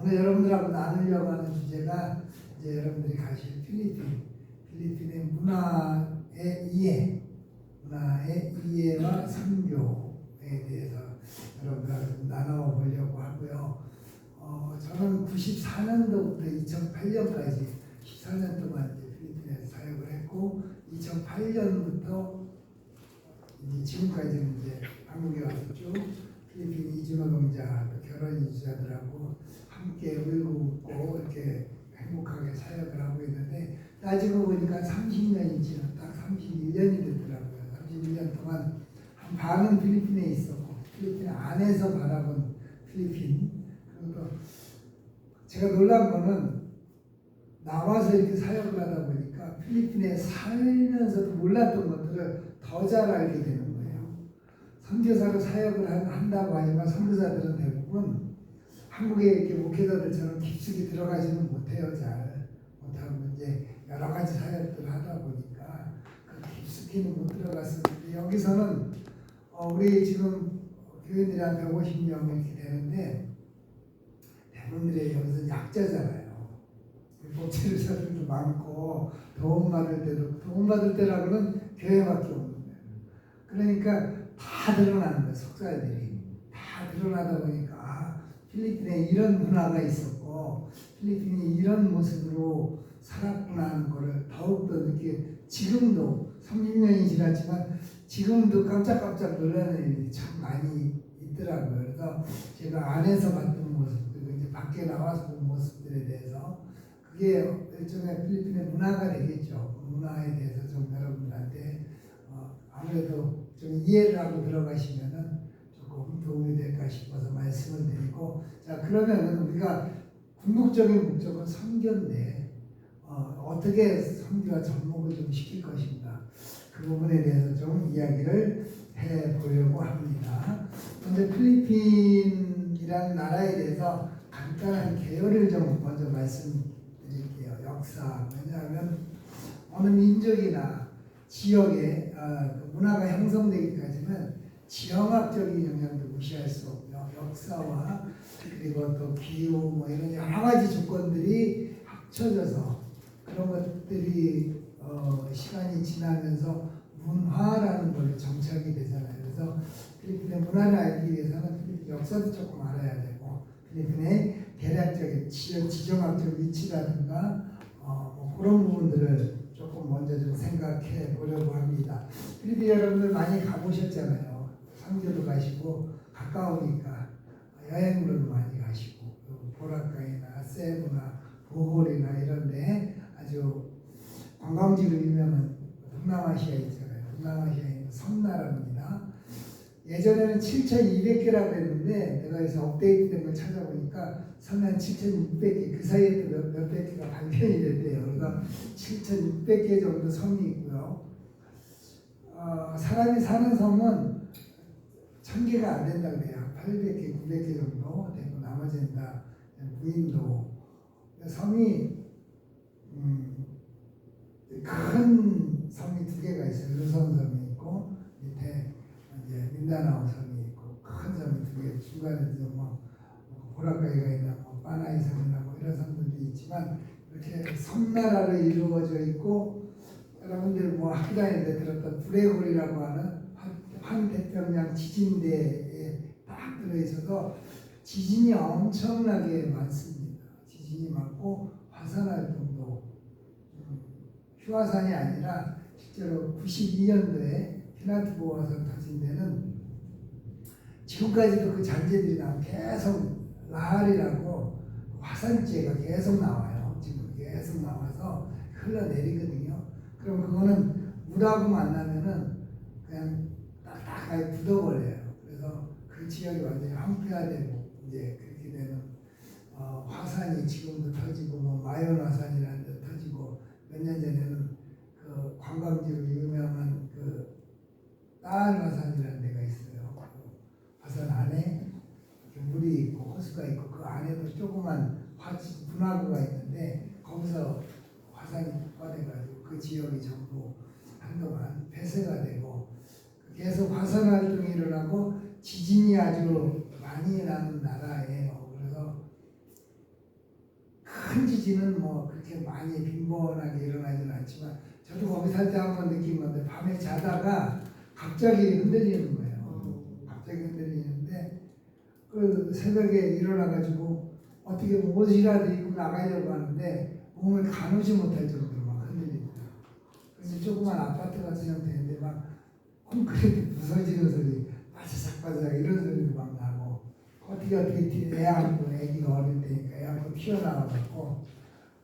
오늘 여러분들하고 나누려고 하는 주제가 이제 여러분들이 가실 필리핀의 문화의 이해와 선교에 대해서 여러분들하고 나눠보려고 하고요. 저는 94년도부터 2008년까지 14년 동안 이제 필리핀에서 사역을 했고 2008년부터 이제 지금까지는 이제 한국에 와서 쭉 필리핀 이주노동자 또 결혼 이주자들하고 함께 울고 웃고 이렇게 행복하게 사역을 하고 있는데 따지고 보니까 30년이 지나 딱 31년이 됐더라고요. 31년 동안 한 반은 필리핀에 있었고 필리핀 안에서 바라본 필리핀. 그리고 제가 놀란 거는 나와서 이렇게 사역을 하다 보니까 필리핀에 살면서도 몰랐던 것들을 더 잘 알게 되는 거예요. 선교사로 사역을 한다고 하지만 선교사들은 대부분 한국에 이렇게 목회자들처럼 깊숙이 들어가지는 못해요. 잘 못하고 이제 여러 가지 사역들을 하다 보니까 그 깊숙이는 못 들어갔었는데 여기서는 우리 지금 교인들이 한 150명 이렇게 되는데 대부분들이 여기서 약자잖아요. 복지의사들도 많고 도움받을 때라고는 교회밖에 없는 거예요. 그러니까 다 드러나는 거예요. 속살들이 다 드러나다 보니까 필리핀에 이런 문화가 있었고 필리핀이 이런 모습으로 살았구나 하는 거를 더욱더 느끼게 지금도 30년이 지났지만 지금도 깜짝깜짝 놀라는 일이 참 많이 있더라고요. 그래서 제가 안에서 봤던 모습 그리고 이제 밖에 나와서 본 모습들에 대해서 그게 일종의 필리핀의 문화가 되겠죠. 문화에 대해서 좀 여러분들한테 아무래도 좀 이해를 하고 들어가시면은 조금 도움이 될까 싶어서 말씀을 드리고, 자 그러면은 우리가 궁극적인 목적은 선교인데 어떻게 선교와 접목을 좀 시킬 것인가 그 부분에 대해서 좀 이야기를 해보려고 합니다. 먼저 필리핀이라는 나라에 대해서 간단한 개요를 좀 먼저 말씀드릴게요. 역사. 왜냐하면 어느 민족이나 지역의 문화가 형성되기까지는 지형학적인 영향도 무시할 수 없고요. 역사와 그리고 또 기후 뭐 이런 여러 가지 조건들이 합쳐져서 그런 것들이 시간이 지나면서 문화라는 걸로 정착이 되잖아요. 그래서 필리핀의 문화를 알기 위해서는 필리핀 역사도 조금 알아야 되고 필리핀의 대략적인 지정학적 위치라든가 뭐 그런 부분들을 조금 먼저 좀 생각해 보려고 합니다. 필리핀 여러분들 많이 가보셨잖아요. 선교도 가시고 가까우니까 여행으로도 많이 가시고 보라카이나 세부나 보홀이나 이런데 아주 관광지로 유명한 동남아시아 있잖아요. 동남아시아에 있는 섬나라입니다. 예전에는 7,200개라고 했는데 내가 그래서 업데이트된 걸 찾아보니까 섬이 한 7,600개 그 사이에 또 몇백 개가 발견이 됐대요. 그래서 7,600개 정도 섬이 있고요. 사람이 사는 섬은 1,000개가 안 된다고 그래요. 800개, 900개 정도 되고 나머지는 다 무인도. 섬이 큰 섬이 2개가 있어요. 루손 섬이 있고 밑에 이제 민다나오 섬이 있고 큰 섬이 2개, 중간에 뭐 보라카이가 있나 뭐 파나이 섬이나 뭐 이런 섬들도 있지만 이렇게 섬나라로 이루어져 있고 여러분들 뭐 학교 다닐 때 들었던 브레골이라고 하는 환태평양 지진대에 딱 들어있어서 지진이 엄청나게 많습니다. 지진이 많고 화산 활동도 휴화산이 아니라 실제로 92년도에 피나트보 화산 터진 데는 지금까지도 그 잔재들이 나오고 계속 라할이라고 화산재가 계속 나와요. 지금 계속 나와서 흘러내리거든요. 그럼 그거는 물하고 만나면은 그냥 딱딱하게 굳어버려요. 그래서 그 지역이 완전히 황폐화되고 이제 그렇게 되는 화산이 지금도 터지고 뭐 마yon 화산이라는 데 터지고 몇 년 전에는 그 관광지로 유명한 그 따알 화산이라는 데가 있어요. 그 화산 안에 물이 있고 호수가 있고 그 안에도 조그만 분화구가 있는데 거기서 화산이 폭발해가지고 그 지역이 전부 한동안 폐쇄가 되고 계속 화산 활동이 일어나고 지진이 아주 많이 나는 나라예요. 그래서 큰 지진은 뭐 그렇게 많이 빈번하게 일어나지는 않지만 저도 거기 살 때 한번 느낀 건데 밤에 자다가 갑자기 흔들리는 거예요. 갑자기 흔들리는데 그 새벽에 일어나가지고 어떻게 옷이라도 입고 나가려고 하는데 몸을 가누지 못할 정도로 막 흔들립니다. 그래서 조그만 아파트 같은 형태인데 막 콘크리트 부서지는 소리, 바사삭바사삭 이런 소리도 막 나고 어떻게 애 안고 애기가 어릴 때니까 애 안고 튀어나와갖고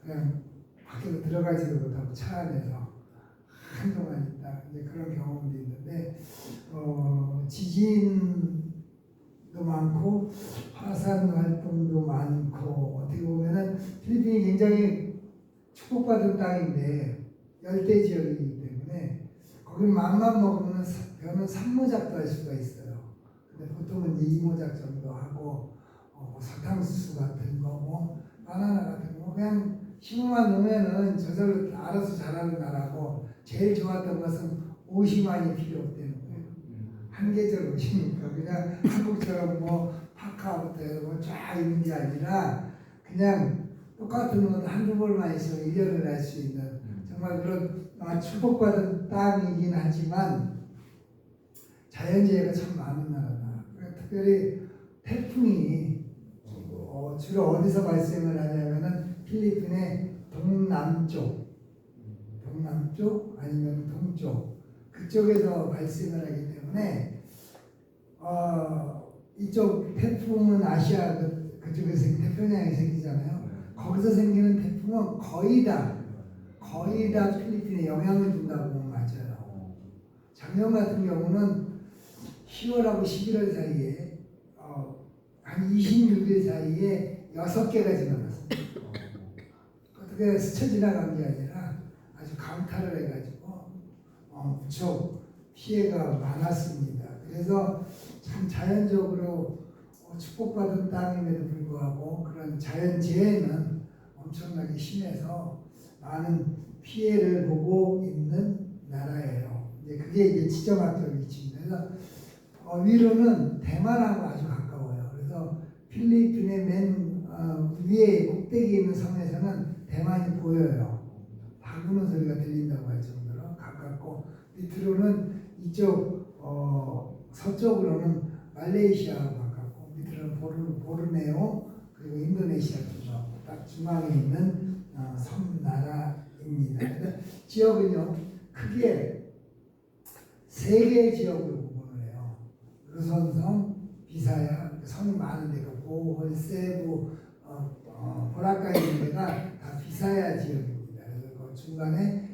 그냥 밖으로 들어가지도 못하고 차 안에서 한동안 있다. 이제 그런 경험도 있는데 지진도 많고 화산 활동도 많고 어떻게 보면은 필리핀이 굉장히 축복받은 땅인데 열대 지역이기 때문에 거기 맘만 먹으면 저는 3모작도 할 수가 있어요. 근데 보통은 이제 2모작 정도 하고 사탕수수 같은 거, 뭐 바나나 같은 거 그냥 심어만 놓으면은 저절로 알아서 자라는 나라고 제일 좋았던 것은 옷이 많이 필요 없다는 거예요. 한 계절 옷이니까 그냥 한국처럼 뭐 파카부터 해서 뭐쫙 입는 게 아니라 그냥 똑같은 옷 한두 벌만 있으면 1년을 할 수 있는 정말 그런 축복받은 땅이긴 하지만 자연재해가 참 많은 나라다. 특별히 태풍이 주로 어디서 발생을 하냐면은 필리핀의 동남쪽 아니면 동쪽 그쪽에서 발생을 하기 때문에 이쪽 태풍은 아시아 그쪽에서 태평양에 생기잖아요. 거기서 생기는 태풍은 거의 다 필리핀에 영향을 준다고 보면 맞아요. 작년 같은 경우는 10월하고 11월 사이에 한 26일 사이에 6개가 지나갔습니다. 어떻게 스쳐 지나간 게 아니라 아주 강타를 해가지고 무척 피해가 많았습니다. 그래서 참 자연적으로 축복받은 땅임에도 불구하고 그런 자연재해는 엄청나게 심해서 많은 피해를 보고 있는 나라예요. 이제 그게 이제 지정학적 위치입니다. 그래서 위로는 대만하고 아주 가까워요. 그래서 필리핀의 맨 위에 꼭대기에 있는 섬에서는 대만이 보여요. 바구는 소리가 들린다고 할 정도로 가깝고 밑으로는 이쪽 서쪽으로는 말레이시아하고 가깝고 밑으로는 보르네오 그리고 인도네시아 쪽으로 딱 중앙에 있는 섬나라입니다. 지역은요 크게 세 개의 지역으로 구분을 해요. 루손섬, 비사야, 섬이 많은데 그 보홀, 세부, 보라카이 있는 데가 다 비사야 지역입니다. 그래서 그 중간에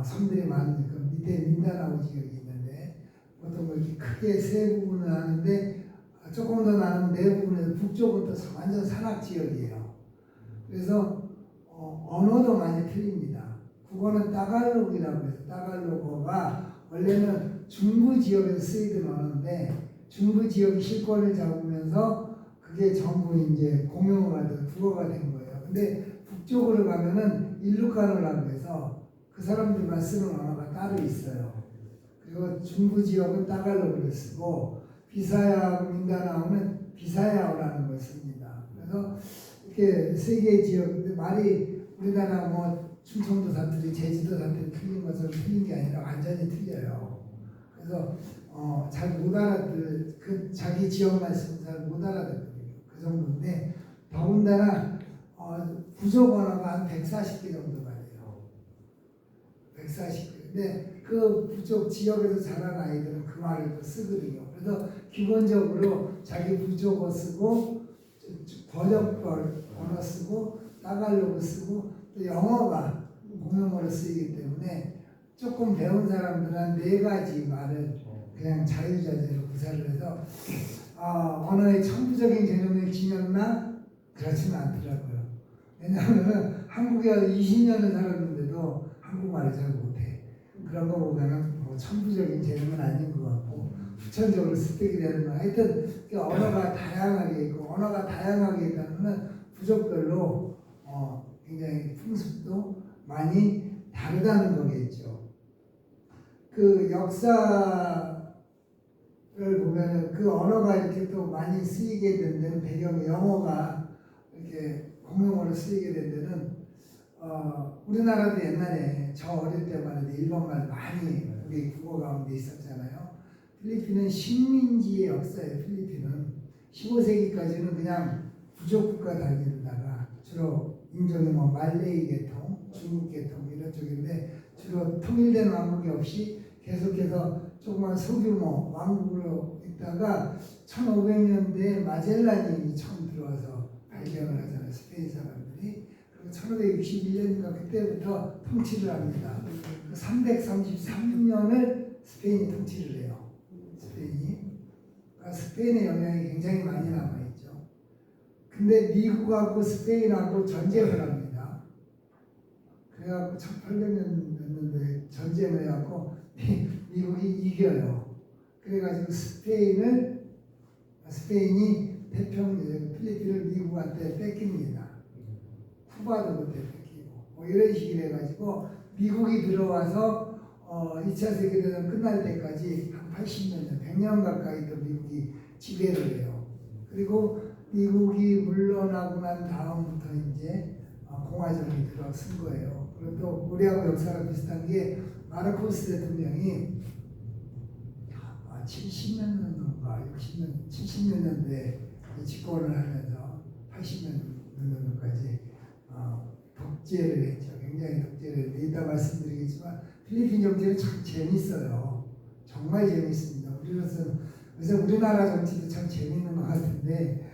섬들이 많은 그 밑에 민다나오 지역이 있는데 보통 이렇게 크게 세 부분을 하는데 조금 더 나는 네 부분에서 북쪽은 또 완전 산악 지역이에요. 그래서 언어도 많이 틀립니다. 국어는 따갈록이라고 해서 따갈록어가 원래는 중부 지역에서 쓰이던 언어인데 중부 지역이 실권을 잡으면서 그게 전부 이제 공용어가 된 국어가 된 거예요. 근데 북쪽으로 가면은 일루카노라고 해서 그 사람들만 쓰는 언어가 따로 있어요. 그리고 중부 지역은 따갈록을 쓰고 비사야, 민다나오는 비사야어라는 걸 씁니다. 그래서 이렇게 세 개의 지역, 말이 우리나라 뭐 충청도 사투리, 제주도 사투리 틀린 것처럼 틀린 게 아니라 완전히 틀려요. 그래서 잘 못 알아들, 그 자기 지역만 쓰면 잘 못 알아듣거든요. 그 정도인데 더군다나 부족 언어가 한 140개 정도가 돼요. 140개. 근데 그 부족 지역에서 자란 아이들은 그 말을 또 쓰거든요. 그래서 기본적으로 자기 부족어 쓰고 번역벌 언어 쓰고 따갈로그 쓰고 또 영어가 공용어로 쓰이기 때문에 조금 배운 사람들은 네 가지 말을 그냥 자유자재로 구사를 해서 언어의 천부적인 개념을 지녔나? 그렇지는 않더라고요. 왜냐하면 한국에 20년을 살았는데도 한국말을 잘 못해. 그런 거 보면은 뭐 천부적인 개념은 아닌 것 같고 후천적으로 습득이 되는 거. 하여튼 언어가 다양하게 있고 언어가 다양하게 있다면 부족별로 굉장히 풍습도 많이 다르다는 거겠죠. 그 역사를 보면은 그 언어가 이렇게 또 많이 쓰이게 된 배경이 영어가 이렇게 공용어로 처음으로 쓰이게 된 데는 우리나라도 옛날에 저 어릴 때만 해도 일본말 많이 우리 국어 가운데 있었잖아요. 필리핀은 식민지의 역사예요. 필리핀은 15세기까지는 그냥 부족국가 단위로다가 주로 인종이 뭐 말레이 계통, 중국 계통 이런 쪽인데 주로 통일된 왕국이 없이 계속해서 조그만 소규모 왕국으로 있다가 1500년대에 마젤란이 처음 들어와서 발견을 하잖아요. 스페인 사람들이. 그리고 1561년인가 그때부터 통치를 합니다. 333년을 스페인이 통치를 해요. 스페인이. 그러니까 스페인의 영향이 굉장히 많이 남아있죠. 근데 미국하고 스페인하고 전쟁을 합니다. 그래갖고 1800년이었는데 전쟁을 해갖고 미국이 이겨요. 그래가지고 스페인이 필리핀을 미국한테 뺏깁니다. 쿠바도 그때 뺏기고 뭐 이런 식으로 해가지고 미국이 들어와서 2차 세계대전 끝날 때까지 한 80년, 100년 가까이 또 미국이 지배를 해요. 그리고 미국이 물러나고 난 다음부터 이제 공화정이 들어선 거예요. 그리고 또 우리하고 역사가 비슷한 게 마르코스 대통령이 70몇 년도인가 60년, 70몇 년도에 집권을 하면서 80몇 년도까지 독재를 했죠. 굉장히 독재를 했는데 이따 말씀드리겠지만 필리핀 정치는 참 재밌어요. 정말 재밌습니다. 그래서 우리나라 정치도 참 재밌는 것 같은데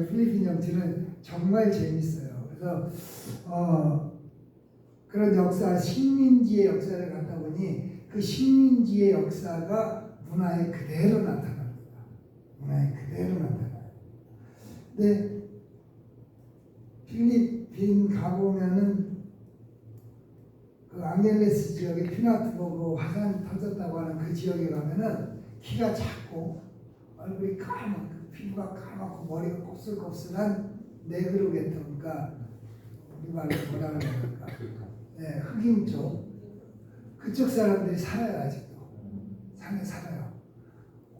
필리핀 정치는 정말 재밌어요. 그래서 그런 역사, 식민지의 역사를 갖다 보니 그 식민지의 역사가 문화에 그대로 나타납니다. 문화에 그대로 나타나요. 근데 필리핀 가보면은 그 앙겔레스 지역에 피나투보고 화산이 터졌다고 하는 그 지역에 가면은 키가 작고 얼굴이 까맣고 피부가 까맣고 머리가 곱슬곱슬한 네그로 계통, 그러니까 우리 말로 뭐라 그러니까 네, 흑인 쪽 그쪽 사람들이 살아요. 아직도 산에 살아요.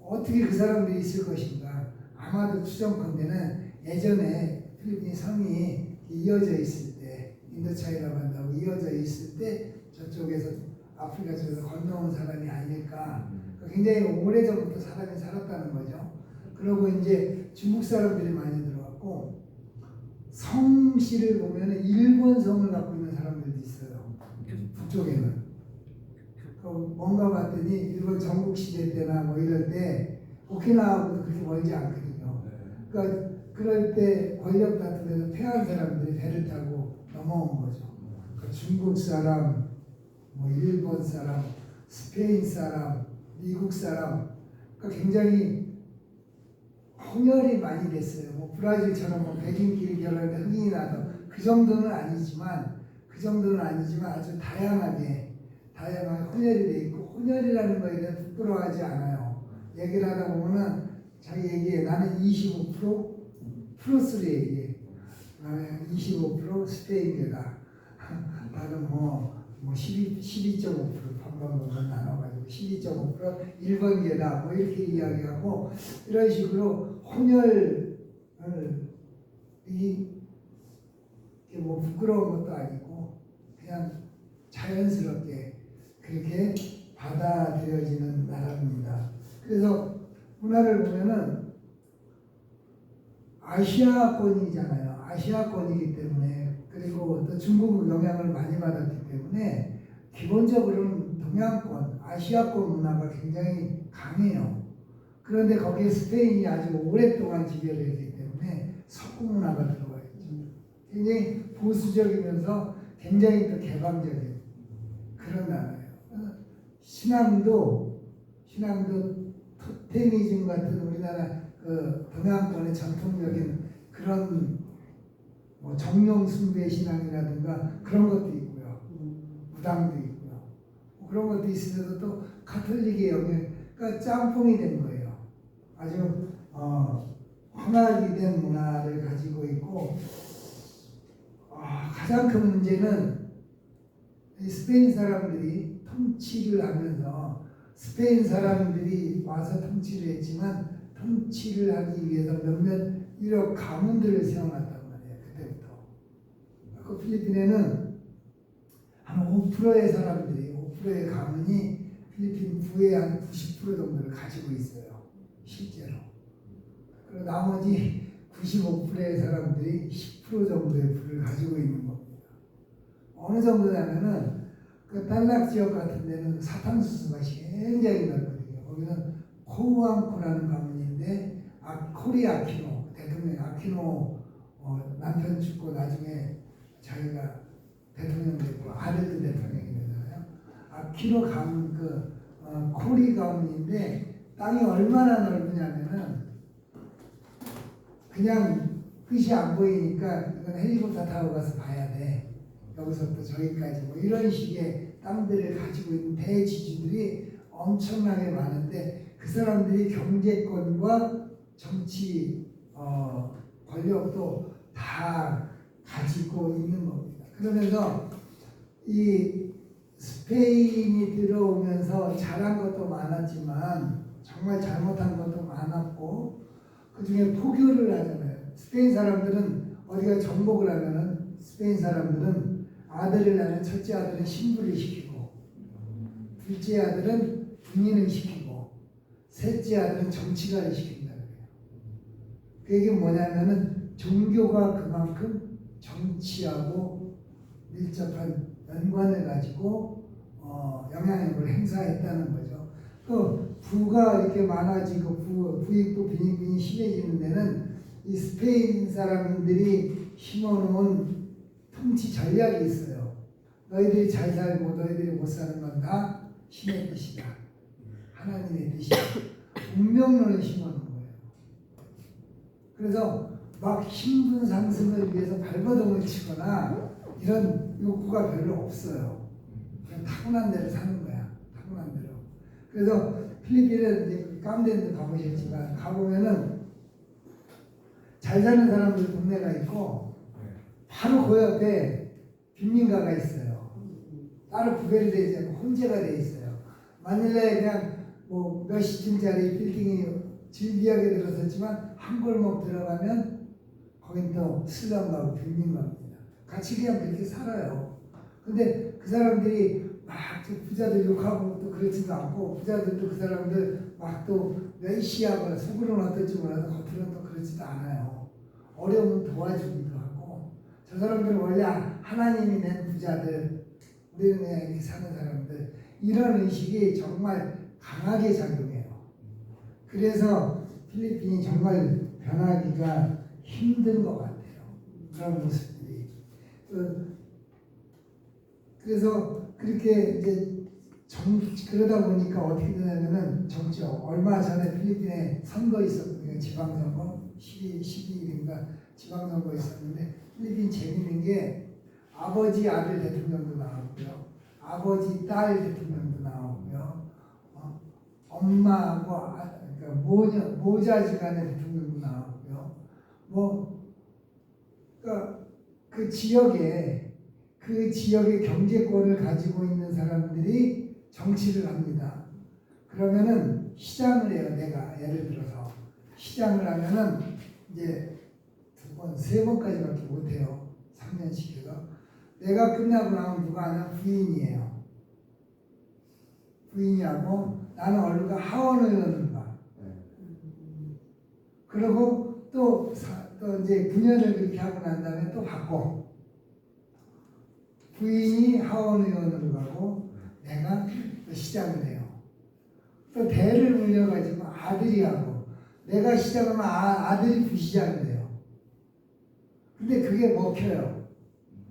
어떻게 그 사람들이 있을 것인가? 아마도 추정컨대는 예전에 필리핀 섬이 이어져 있을 때 인도차이라고 한다고 이어져 있을 때 저쪽에서 아프리카 쪽에서 건너온 사람이 아닐까. 굉장히 오래전부터 사람이 살았다는 거죠. 그리고 이제 중국 사람들이 많이 들어왔고 성씨를 보면 일본 성을 갖고 있는 사람들도 있어요. 북쪽에는. 뭔가 봤더니 일본 전국 시대 때나 뭐 이럴 때 오키나와하고도 그렇게 멀지 않거든요. 그러니까 그럴 때 권력 다툼에서 패한 사람들이 배를 타고 넘어온 거죠. 그러니까 중국 사람, 뭐 일본 사람, 스페인 사람, 미국 사람, 그러니까 굉장히 혼혈이 많이 됐어요. 뭐 브라질처럼 뭐 백인끼리 결혼했는데 흑인이 나서 그 정도는 아니지만 아주 다양하게 혼혈이 돼 있고 혼혈이라는 거에 대해 부끄러워하지 않아요. 얘기를 하다 보면은 자기 얘기해. 나는 25% 플러스로 얘기해. 나는 25% 스페인계다. 나는 뭐 12.5% 반반반반 나눠가지고 12.5% 일본계다. 뭐 이렇게 이야기하고 이런 식으로 혼혈을 이게 뭐 부끄러운 것도 아니고 그냥 자연스럽게 그렇게 받아들여지는 나라입니다. 그래서 문화를 보면은 아시아권이잖아요. 아시아권이기 때문에 그리고 또 중국 영향을 많이 받았기 때문에 기본적으로는 동양권, 아시아권 문화가 굉장히 강해요. 그런데 거기에 스페인이 아주 오랫동안 지배를 했기 때문에 석구 문화가 들어와 있죠. 굉장히 보수적이면서 굉장히 또 개방적인 그런 나라예요. 신앙도 토테미즘 같은 우리나라 그 동양권의 전통적인 그런 뭐 정령 숭배 신앙이라든가 그런 것도 있고요. 무당도 있고요. 뭐 그런 것도 있으면서 또 가톨릭의 영향, 그러니까 짬뽕이 된 거예요. 아주 혼합이 된 문화를 가지고 있고 가장 큰 문제는 이 스페인 사람들이 통치를 하면서 스페인 사람들이 와서 통치를 했지만 통치를 하기 위해서 몇몇 유럽 가문들을 세워놨단 말이에요. 그때부터. 그 필리핀에는 한 5%의 사람들이 5%의 가문이 필리핀 부의 한 90% 정도를 가지고 있어요. 실제로. 그리고 나머지 95%의 사람들이 10% 정도의 부를 가지고 있는 겁니다. 어느 정도냐면은 그 딸락 지역 같은 데는 사탕수수가 굉장히 넓거든요. 거기는 코우앙코라는 가문인데 코리 아키노 대통령 아키노 남편 죽고 나중에 자기가 대통령 됐고 아들도 대통령이 되잖아요. 아키노 가문 코리 가문인데 땅이 얼마나 넓으냐면은 그냥 끝이 안 보이니까 이건 헬리콥터 타고 가서 봐야 돼. 여기서부터 저기까지 뭐 이런 식의 땅들을 가지고 있는 대지주들이 엄청나게 많은데 그 사람들이 경제권과 정치 권력도 다 가지고 있는 겁니다. 그러면서 이 스페인이 들어오면서 잘한 것도 많았지만 정말 잘못한 것도 많았고 그 중에 포교를 하잖아요. 스페인 사람들은 어디가 정복을 하면은 스페인 사람들은 아들을 낳으면 첫째 아들은 신부를 시키고 둘째 아들은 군인을 시키고 셋째 아들은 정치가를 시킨다 그래요. 그게 뭐냐면은 종교가 그만큼 정치하고 밀접한 연관을 가지고 영향력을 행사했다는 거죠. 그 부가 이렇게 많아지고 부익부 빈익빈이 심해지는 데는 이 스페인 사람들이 심어놓은 통치 전략이 있어요. 너희들이 잘 살고 너희들이 못 사는 건 다 신의 뜻이다. 하나님의 뜻이다. 운명론을 심어놓은 거예요. 그래서 막 신분 상승을 위해서 발버둥을 치거나 이런 욕구가 별로 없어요. 그냥 타고난 대로 사는 거야. 타고난 대로. 그래서 필리핀에 이제 깜데도 가보셨지만 가보면은 잘 사는 사람들 동네가 있고 바로 그 옆에 빈민가가 있어요. 따로 구별이 되지 않고 혼재가 돼 있어요. 마닐라에 그냥 뭐 몇십 층짜리 빌딩이 질비하게 들어섰지만 한 골목 들어가면 거긴 또 슬럼하고 빈민가입니다. 같이 그냥 그렇게 살아요. 근데 그 사람들이 막 부자들 욕하고 또 그렇지도 않고 부자들도 그 사람들 막 또 멸시하거나 속으로는 어떨지 몰라도 겉으로는 또 그렇지도 않아요. 어려우면 도와주기도 하고 저 사람들은 원래 하나님이 낸 부자들 우리는 그냥 이렇게 사는 사람들 이런 의식이 정말 강하게 작용해요. 그래서 필리핀이 정말 변하기가 힘든 것 같아요. 그런 모습들이. 그래서 그렇게 이제 그러다 보니까 어떻게 되냐면은 얼마 전에 필리핀에 선거 있었거든요. 지방선거 12일인가 지방선거 있었는데 필리핀 재밌는 게 아버지 아들 대통령도 나왔고요. 아버지 딸 대통령도 나왔고요. 엄마하고 그러니까 모자지간의 대통령도 나왔고요. 그러니까 그 지역의 경제권을 가지고 있는 사람들이 정치를 합니다. 그러면은 시장을 해요. 내가 예를 들어서 시장을 하면은 이제 2번, 3번까지밖에 못해요. 3년씩 해서 내가 끝나고 나면 누가 하냐 부인이에요. 부인이하고 나는 얼른가 하원의원을 봐. 그리고 또 이제 9년을 그렇게 하고 난 다음에 또 바꿔. 부인이 하원의원으로 가고 내가 또 시장을 해요. 또 대를 물려가지고 아들이 하고 내가 시작하면 아들이 부시장이 돼요. 근데 그게 먹혀요.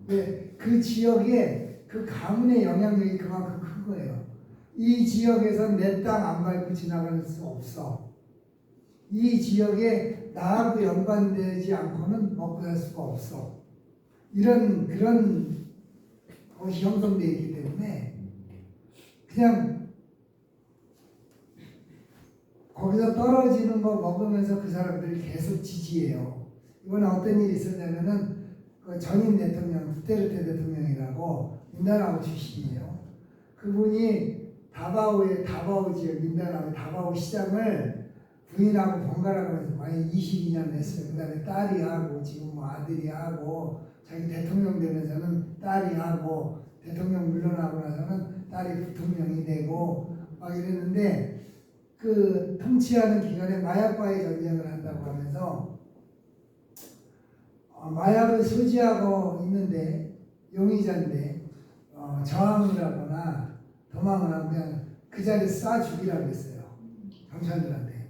왜? 그 지역에 그 가문의 영향력이 그만큼 큰 거예요. 이 지역에서 내 땅 안 밟고 지나갈 수 없어. 이 지역에 나하고 연관되지 않고는 먹고 살 수가 없어. 그런 것이 형성되어 있기 때문에 그냥 거기서 떨어지는 거 먹으면서 그 사람들을 계속 지지해요. 이번에 어떤 일이 있었냐면은 그 전임 대통령 두테르테 대통령이라고 민다나오 출신이에요. 그분이 다바오 지역 민다나오의 다바오 시장을 부인하고 번갈아가 면서 많이 22년 했어요. 그 다음에 딸이 하고 지금 뭐 아들이 하고 자기 대통령 되면서는 딸이 하고 대통령 물러나고 나서는 딸이 부통령이 되고 막 이랬는데 그 통치하는 기간에 마약과의 전쟁을 한다고 하면서 마약을 소지하고 있는데 용의자인데 저항을 하거나 도망을 하면 그냥 그 자리에서 쏴 죽이라고 했어요. 경찰들한테.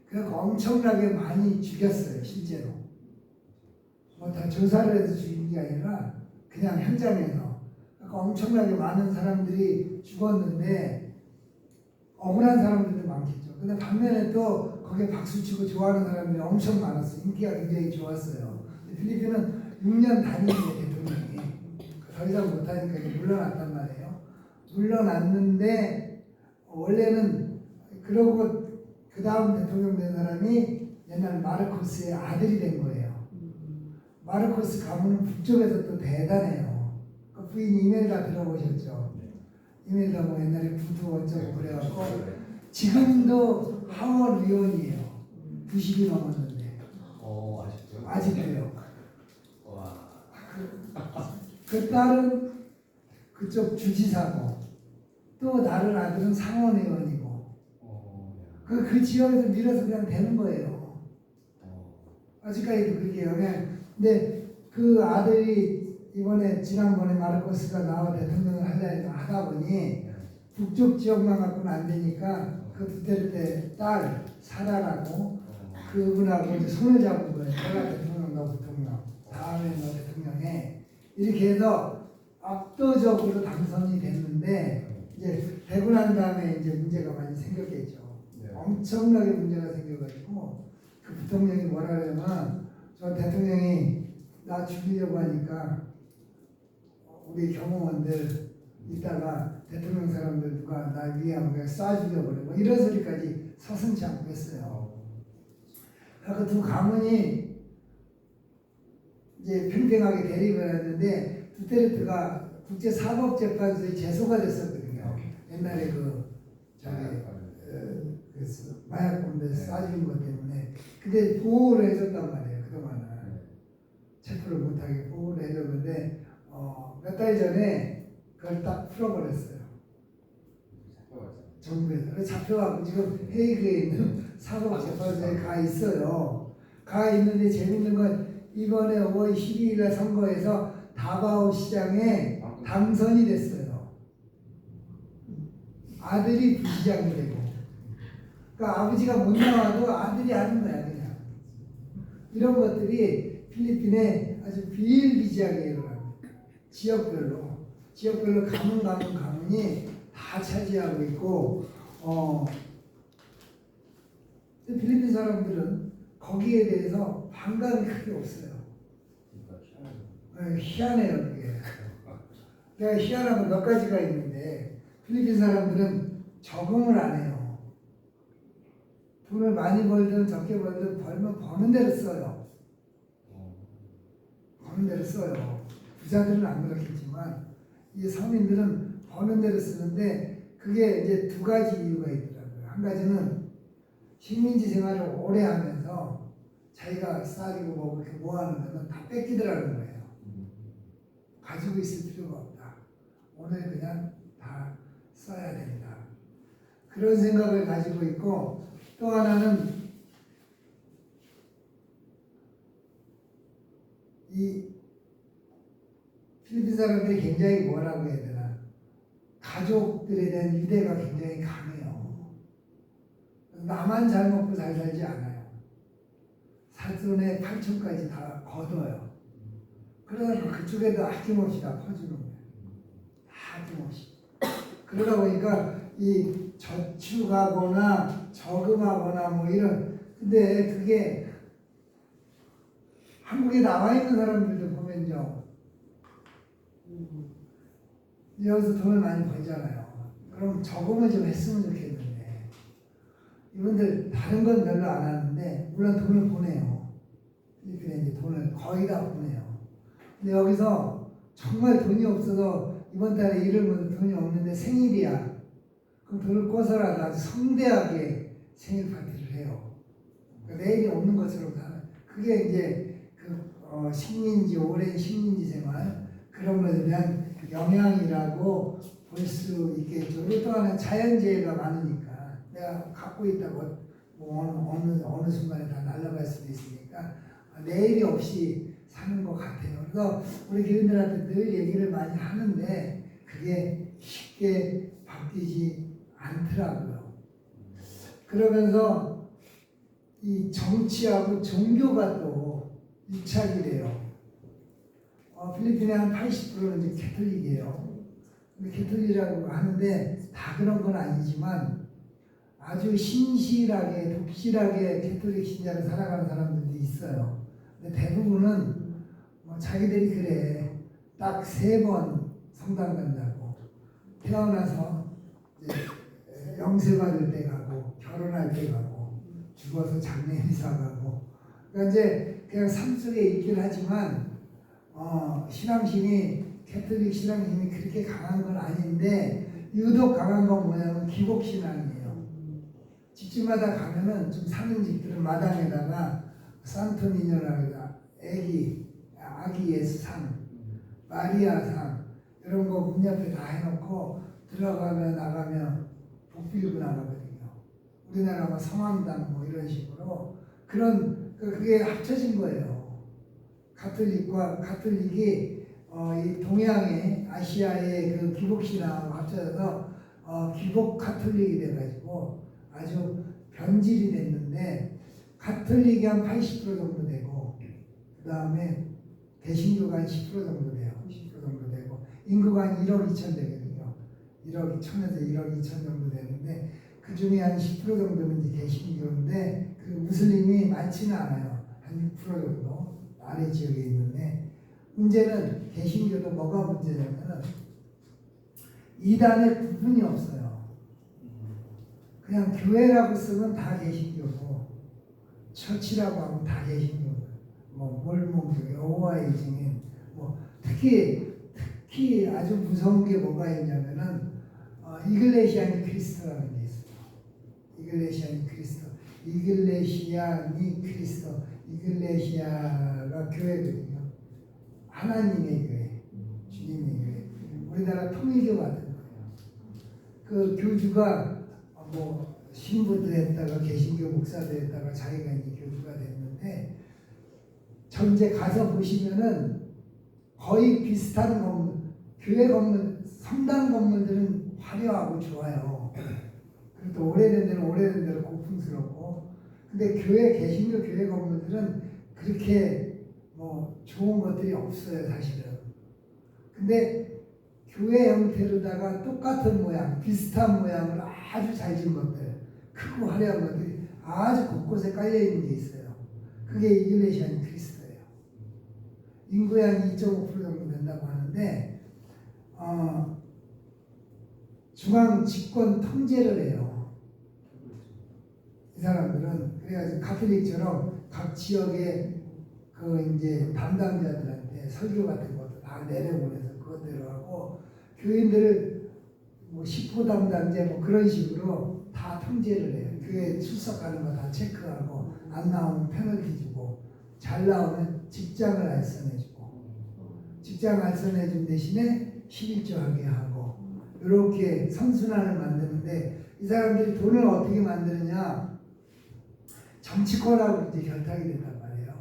그래서 엄청나게 많이 죽였어요. 실제로. 뭐 다 조사를 해서 죽인 게 아니라 그냥 현장에서. 그러니까 엄청나게 많은 사람들이 죽었는데 억울한 사람들도 많겠죠. 근데 반면에 또 거기에 박수치고 좋아하는 사람들이 엄청 많았어요. 인기가 굉장히 좋았어요. 필리핀은 6년 단임이에요, 대통령이. 더 이상 못하니까 이제 물러났단 말이에요. 물러났는데 원래는 그러고 그 다음 대통령 된 사람이 옛날 마르코스의 아들이 된 거예요. 마르코스 가문은 북쪽에서 또 대단해요. 그 부인 이멜다 들어보셨죠? 이멜다 뭐 옛날에 부두 어쩌고 그래갖고 지금도 하원 의원이에요. 90이 넘었는데. 아직도요? 아직도요. 와. 그 딸은 그쪽 주지사고 또 다른 아들은 상원 의원이고 그 지역에서 밀어서 그냥 되는 거예요. 아직까지도 그게 영향. 근데 그 아들이 이번에 지난번에 마르코스가 나와 대통령을 하다 보니 북쪽 지역만 갖고는 안 되니까 그 두테르테 딸 사라라고 그분하고 이제 손을 잡은 거예요. 내가 대통령, 너 부통령, 다음에 너 대통령에 이렇게 해서 압도적으로 당선이 됐는데 이제 되고 난 다음에 이제 문제가 많이 생겼겠죠. 엄청나게 문제가 생겨가지고 그 부통령이 뭐라 그러냐면 저 대통령이 나 죽이려고 하니까 우리 경호원들 이따가 대통령 사람들 누가 나 위에 한번 쏴 죽여버려 뭐 이런 소리까지 서슴지 않고 했어요. 그 두 가문이 이제 팽팽하게 대립을 했는데 두테르테가 국제사법재판소에 제소가 됐었거든요. 옛날에 마약 범죄 쏴주는 것 때문에. 근데 보호를 해줬단 말이에요. 그동안은 체포를 못하게 보호를 해줬는데 몇 달 전에 그걸 딱 풀어버렸어요. 정부에서. 그래서 잡혀가고 지금 헤이그에 있는 사법재판소에 가 있어요. 가 있는데 재밌는 건 이번에 5월 12일날 선거에서 다바오 시장에 당선이 됐어요. 아들이 부시장이 되고. 그러니까 아버지가 못 나와도 아들이 하는 거야 그냥. 이런 것들이 필리핀에 아주 비일비재하게 일어납니다. 지역별로 가문이 다 차지하고 있고 필리핀 사람들은 거기에 대해서 반감이 크게 없어요. 희한해요 그게. 내가 희한한 건 몇 가지가 있는데 필리핀 사람들은 적응을 안 해요. 돈을 많이 벌든 적게 벌든 벌면 버는 대로 써요. 버는 대로 써요. 부자들은 안 그렇겠지만 이 서민들은 버는 대로 쓰는데 그게 이제 두 가지 이유가 있더라고요. 한 가지는 식민지 생활을 오래 하면서 자기가 쌀이고 뭐 그렇게 모아놓은 거는 다 뺏기더라는 거예요. 가지고 있을 필요가 없다. 오늘 그냥 다 써야 된다. 그런 생각을 가지고 있고 또 하나는 이 필리핀 사람들이 굉장히 뭐라고 해야 되나 가족들에 대한 유대가 굉장히 강해요. 나만 잘 먹고 잘 살지 않아요. 사돈의 8촌까지 다 거둬요. 그러다 그쪽에도 아낌없이 다 퍼주는 거예요. 다 아낌없이. 그러다 보니까 이 저축하거나 저금하거나 뭐 이런 근데 그게 한국에 나와 있는 사람들도 보면요. 여기서 돈을 많이 벌잖아요. 그럼 저금을 좀 했으면 좋겠는데 이분들 다른 건 별로 안 하는데 물론 돈을 보내요. 필리핀에 이제 돈을 거의 다 보내요. 근데 여기서 정말 돈이 없어서 이번 달에 일을 못해서 돈이 없는데 생일이야. 그럼 돈을 꿔서라도 아주 성대하게 생일 파티를 해요. 내일이 없는 것처럼 살아요. 그게 이제 식민지, 오랜 식민지 생활, 그런 것에 대한 영향이라고 볼 수 있겠죠. 그리고 또 하나 자연재해가 많으니까 내가 갖고 있다고 뭐 어느 순간에 다 날아갈 수도 있으니까 내일이 없이 사는 것 같아요. 그래서 우리 교인들한테 늘 얘기를 많이 하는데 그게 쉽게 바뀌지 않더라고요. 그러면서 이 정치하고 종교가 또 유착이 돼요. 필리핀의 한 80%는 이제 캐톨릭이에요. 캐톨릭이라고 하는데 다 그런 건 아니지만 아주 신실하게 독실하게 캐톨릭 신자로 살아가는 사람들도 있어요. 근데 대부분은 자기들이 그래 딱 3번 성당 간다고 태어나서 이제 영세 받을 때 가고 결혼할 때 가고 죽어서 장례 행사 가고 그러니까 이제 그냥 삶 속에 있긴 하지만 신앙심이 캐톨릭 신앙심이 그렇게 강한 건 아닌데 유독 강한 건 뭐냐면 기복신앙이에요. 집집마다 가면은 좀 사는 집들은 마당에다가 산토니녀라고 아기 예수상, 마리아상 이런 거 문 옆에 다 해놓고 들어가면 나가면 복 빌고 나가거든요. 우리나라 뭐 성황당 뭐 이런 식으로 그게 합쳐진 거예요. 가톨릭이 이 동양의 아시아의 그 기복신앙하고 합쳐져서 기복 가톨릭이 돼가지고 아주 변질이 됐는데 가톨릭이 한 80% 정도 되고 그 다음에 개신교가 한 10% 정도 돼요. 10% 정도 되고 인구가 한 1억 2천 되거든요. 1억 2천에서 1억 2천 정도 되는데 그 중에 한 10% 정도는 이제 개신교인데 그 무슬림이 많지는 않아요. 한 6% 정도 아래 지역에 있는데 문제는 개신교도 뭐가 문제냐면은 이단의 구분이 없어요. 그냥 교회라고 쓰면 다 개신교고 처치라고 하면 다 개신교고 뭐 몰몬교, 여호와의 증인 뭐 특히 아주 무서운 게 뭐가 있냐면은 이글레시아니 크리스토라는 게 있어요. 이글레시아니 크리스토 이글레시아가 교회거든요. 하나님의 교회, 주님의 교회. 우리나라 통일교 같은 거예요. 그 교주가 뭐 신부도 했다가 개신교 목사도 했다가 자기가 이제 교주가 됐는데 전제 가서 보시면은 거의 비슷한 건물, 교회 건물, 성당 건물들은 화려하고 좋아요. 그리고 또 오래된 데는 고풍스럽고, 근데 개신교 교회 건물들은 그렇게 뭐 좋은 것들이 없어요, 사실은. 근데 교회 형태로다가 똑같은 모양, 비슷한 모양을 아주 잘 지은 것들, 크고 화려한 것들이 아주 곳곳에 깔려 있는 게 있어요. 그게 이글레시아니 크리스토예요. 인구의 한 2.5% 정도 된다고 하는데 중앙 집권 통제를 해요. 이 사람들은 그래가지고 가톨릭처럼 각 지역의 그 이제 담당자들한테 설교 같은 것도 다 내려보내서 그것대로 하고 교인들을 뭐 10호 담당자 뭐 그런 식으로 다 통제를 해요. 교회 출석하는 거 다 체크하고 안 나오면 페널티 주고 잘 나오면 직장을 알선해주고 직장 알선해준 대신에 11조 하게 하고 이렇게 선순환을 만드는데 이 사람들이 돈을 어떻게 만드느냐 정치권하고 이제 결탁이 된단 말이에요.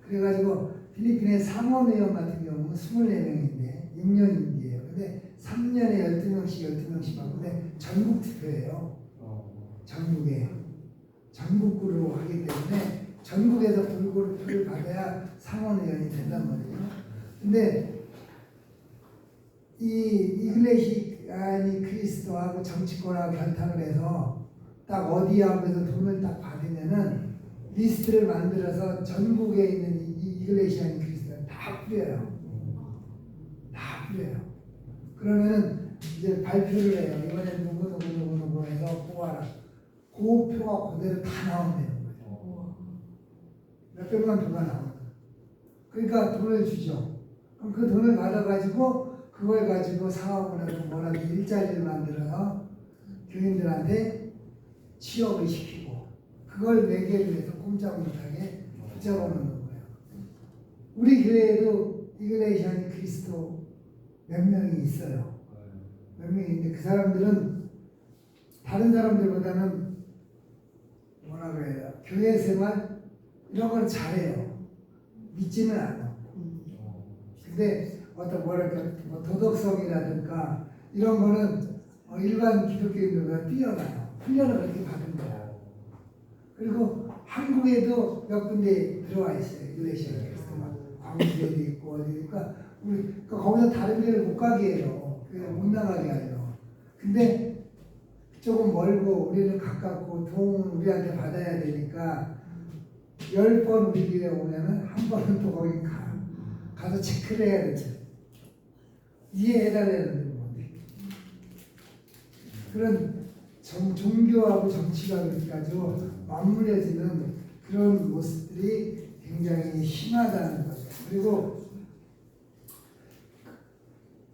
그래가지고 필리핀의 상원의원 같은 경우는 24명인데 6년 임기예요. 근데 3년에 12명씩 하고 근데 전국 투표예요. 전국구로 하기 때문에 전국에서 표를 받아야 상원의원이 된단 말이에요. 근데 이 이글레시아니 크리스토하고 정치권하고 결탁을 해서 딱 어디하고 해서 돈을 딱 받으면은 리스트를 만들어서 전국에 있는 이글레시아니 크리스토를 다 뿌려요. 그러면은 이제 발표를 해요. 이번에 누구 해서 뽑아라. 그 표가 그대로 다 나오면 되는 거예요. 몇백만 표가 나오면. 그러니까 돈을 주죠. 그럼 그 돈을 받아가지고 그걸 가지고 사업을 하고 뭐라도 일자리를 만들어서 교인들한테 취업을 시키고 그걸 매개로 해서 꼼짝 못하게 붙잡아 놓는 거예요. 우리 교회에도 이글레이션 그리스도 몇 명이 있어요. 몇 명이 있는데 그 사람들은 다른 사람들보다는 뭐라 그래요? 교회 생활 이런 걸 잘해요. 믿지는 않아. 근데 어떤 뭐랄까 뭐 도덕성이라든가 이런 거는 일반 기독교인들보다 뛰어나요. 훈련을 그렇게 받은 거야. 그리고 한국에도 몇 군데 들어와 있어요. 이글레시아 그리스도가 광주에도 있고 어디니까 그러니까 거기서 다른 데를 못 가게 해요. 못 나가게 해요. 근데 조금 멀고 우리는 가깝고 도움을 우리한테 받아야 되니까 10번 우리 교회 오면은 한 번은 또 거기 가서 체크를 해야 되죠. 이해해달라는 건데 그런 종교하고 정치가 그렇게 아주 맞물려지는 그런 모습들이 굉장히 심하다는 거죠. 그리고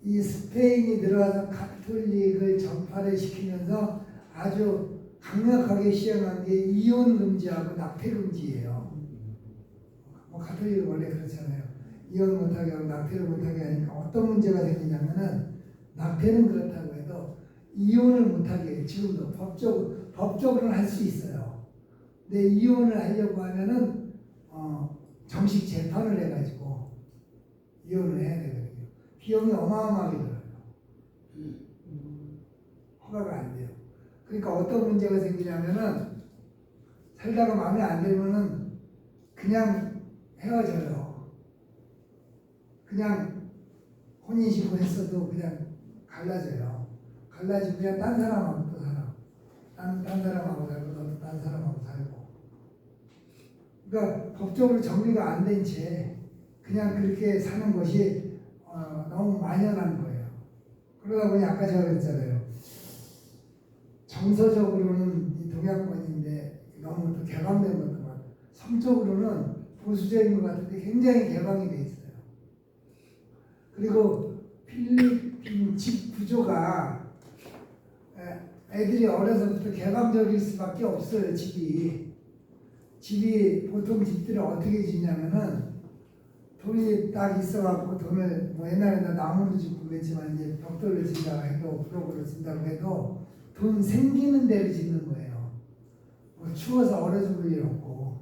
이 스페인이 들어와서 가톨릭을 전파를 시키면서 아주 강력하게 시행한 게 이혼 금지하고 낙태 금지예요. 뭐 가톨릭은 원래 그렇잖아요. 이혼 못하게 하고 낙태를 못하게 하니까 어떤 문제가 생기냐면은 낙태는 그렇다고 해도 이혼을 못하게 해요. 지금도 법적으로는 할 수 있어요. 근데 이혼을 하려고 하면은 정식 재판을 해가지고 이혼을 해야 되거든요. 비용이 어마어마하게 들어요. 허가가 안 돼요. 그러니까 어떤 문제가 생기냐면은 살다가 마음에 안 들면은 그냥 헤어져요. 그냥 혼인신고 했어도 그냥 갈라져요. 갈라지고 그냥 딴 사람하고 또 살아. 딴 사람하고 살고 너도 딴 사람하고 살고. 그러니까 법적으로 정리가 안 된 채 그냥 그렇게 사는 것이 너무 만연한 거예요. 그러다 보니 아까 제가 그랬잖아요. 정서적으로는 이 동양권인데 너무 또 개방된 것도 많고 성적으로는 보수적인 것 같은데 굉장히 개방이 돼 있어요. 그리고 필리핀 집 구조가 애들이 어려서부터 개방적일 수밖에 없어요. 집이 보통 집들이 어떻게 짓냐면은 돈이 딱 있어갖고 돈을 뭐 옛날에는 나무로 짓고 그랬지만 이제 벽돌로 짓다고 해도 블록으로 짓다고 해도 돈 생기는 대로 짓는 거예요. 뭐 추워서 얼어 죽을 일 없고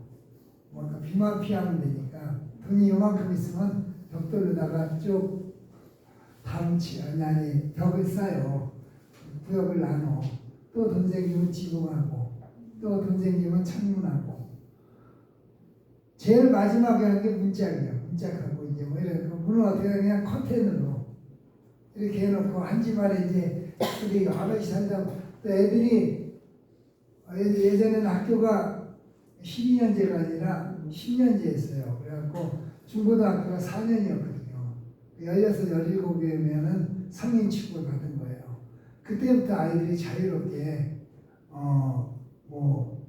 뭐 비만 피하면 되니까 돈이 요만큼 있으면 벽돌로다가 쭉 아니 벽을 쌓아요. 구역을 나눠. 또 돈 생기면 지붕하고 또 돈 생기면 창문하고 제일 마지막에 하는 게 문짝이에요. 문짝하고 이제 뭐 이런 거 문은 어떻게 그냥 커튼으로 이렇게 해놓고 한 집안에 이제 우리 아버지 산다고 또 애들이 예전에는 학교가 12년제가 아니라 10년제였어요. 그래갖고 중고등학교가 4년이었거든요. 16, 17이면은 성인 취급을 받은 거예요. 그때부터 아이들이 자유롭게 뭐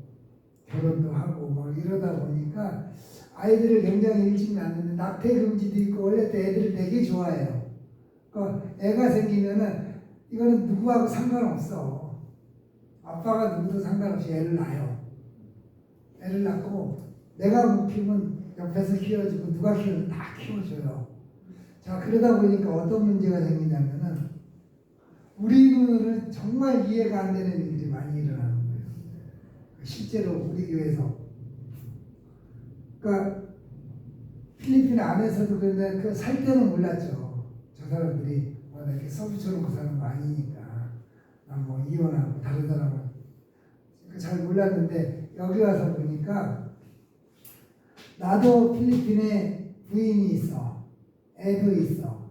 결혼도 하고 막 이러다 보니까 아이들을 굉장히 일찍 낳는데 낙태 금지도 있고 원래 때 애들을 되게 좋아해요. 그러니까 애가 생기면은 이거는 누구하고 상관없어. 아빠가 누구도 상관없이 애를 낳아요. 애를 낳고 내가 못 키우면 옆에서 키워주고 누가 키우면 다 키워줘요. 자 그러다 보니까 어떤 문제가 생기냐면은 우리 눈으로는 정말 이해가 안 되는 일들이 많이 일어나는 거예요. 실제로 우리 교회에서. 그러니까 필리핀 안에서도 그런데 그 살 때는 몰랐죠. 저 사람들이 뭐 이렇게 서구처럼 사는 거 아니니까. 난 뭐 이혼하고 다른 사람은 잘 몰랐는데 여기 와서 보니까 나도 필리핀에 부인이 있어. 애도 있어.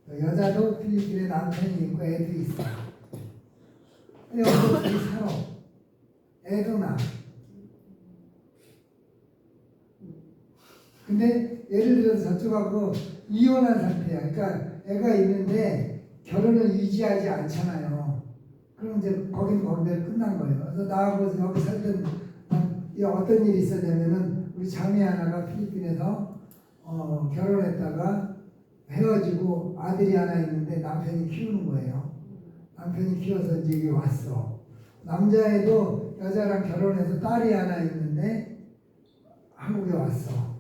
여자도 필리핀에 남편이 있고 애도 있어. 여기서 둘이 살아. 애도 낳아. 근데 예를 들어서 저쪽하고 이혼한 상태야. 그러니까 애가 있는데 결혼을 유지하지 않잖아요. 그럼 이제 거기는 거기대로 끝난 거예요. 그래서 나하고 여기 살던 어떤 일이 있었냐면은 우리 자매 하나가 필리핀에서 결혼했다가 헤어지고 아들이 하나 있는데 남편이 키우는 거예요. 남편이 키워서 이제 여기 왔어. 남자애도 여자랑 결혼해서 딸이 하나 있는데 왔어.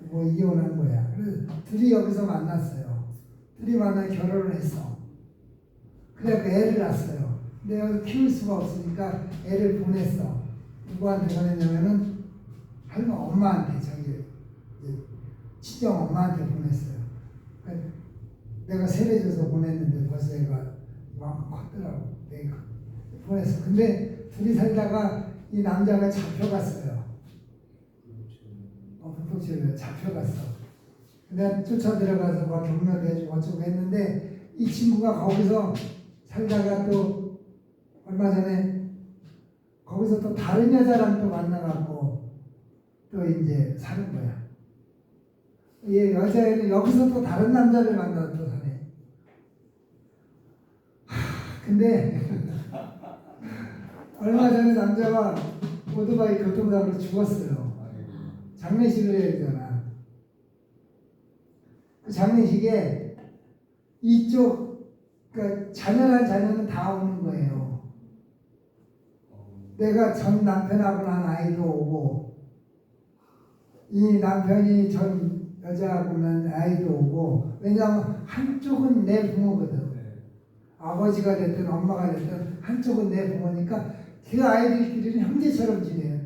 뭐 이혼한 거야. 그래서 둘이 여기서 만났어요. 둘이 만나 결혼을 했어. 그래갖고 애를 낳았어요. 근데 여기 키울 수가 없으니까 애를 보냈어. 누구한테 보냈냐면은 엄마한테, 저기 친정 엄마한테 보냈어요. 내가 세례줘서 보냈는데 벌써 애가 막 컸더라고. 내가 보냈어. 근데 둘이 살다가 이 남자가 잡혀갔어요. 불법체로 잡혀갔어. 근데 쫓아 들어가서 막 경로도 해주고 어쩌고 했는데 이 친구가 거기서 살다가 또 얼마 전에 거기서 또 다른 여자랑 또 만나갖고 또 이제 사는 거야. 얘 여자애는 여기서 또 다른 남자를 만나서 또 사네. 근데 얼마 전에 남자가 오토바이 교통사고로 죽었어요. 장례식을 해야 되잖아. 그 장례식에 이쪽, 그러니까 자녀란 자녀는 다 오는 거예요. 내가 전 남편하고 난 아이도 오고, 이 남편이 전 여자하고 난 아이도 오고, 왜냐하면 한쪽은 내 부모거든. 아버지가 됐든 엄마가 됐든 한쪽은 내 부모니까 그 아이들끼리는 형제처럼 지내요.